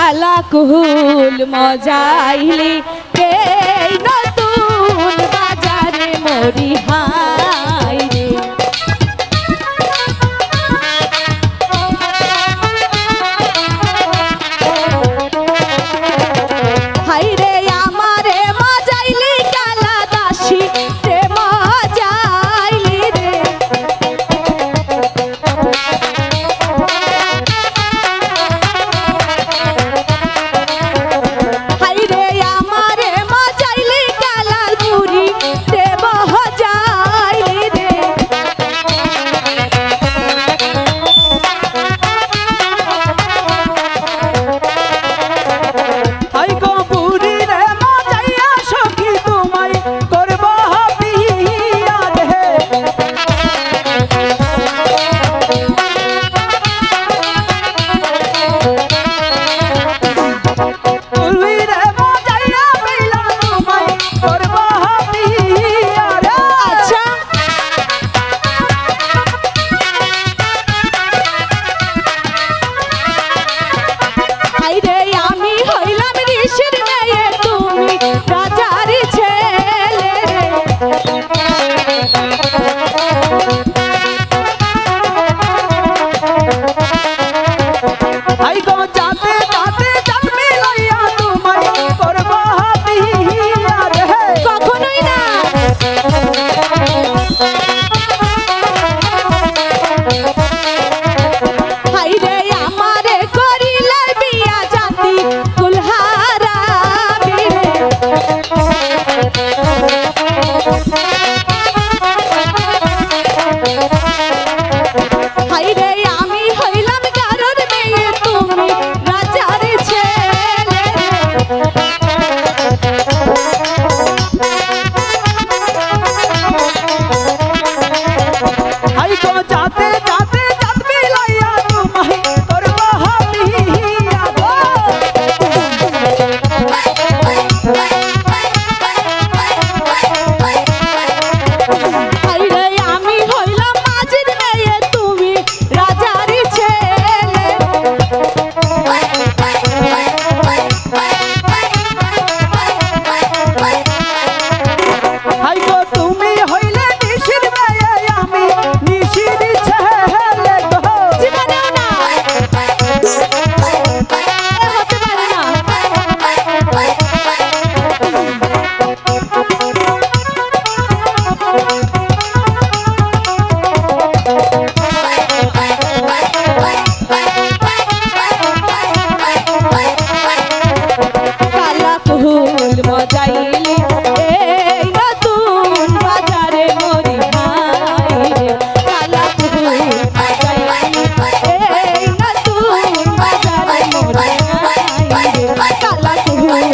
কালা কুহুল মজাইলি কে নতুন বাজারে মরি হাই রে। হাই রে আমারে মজাইলি কালা দাসী রে মজাইলি রে। হাই রে আমারে মজাইলি কালা বুড়ি রে মজাইলি রে। হাই গো বুড়ি রে মজাইয়া সখী তোমায় করব বিয়া রে। বুড়ি রে মজাইয়া বিলা তোমায় করব বিয়া রে। আচ্ছা হাই রে আমি হইলাম ঋষির মেয়ে তুমি রাজার ছেলে রে। হাই গো যাতে যাতে জন্মে লইয়া তোমায় করব বিয়া রে। কখনোই না। হাই রে আমারে করিলে বিয়া জাতি কুলহারা বিরে। হাই রে আমি হইলাম কারোর মেয়ে তুমি রাজার ছেলে রে। হাই গো যাতে যাতে জন্মে লইয়া তোমায় করব বিয়া গো। হাই রে আমি হইলাম মাঝির মেয়ে তুমি রাজার ছেলে। হাই গো তুমি হইলে নিশির মেয়ে আমি নিশির ছেলে গো। জীবনেও না এ হতে পারে না। কালা কুহুল মজাইলি এই নতুন বাজারে মরি হাই রে। কালা কুহুল মজাইলি এই নতুন বাজারে মরি হাই রে। কালা কুহুল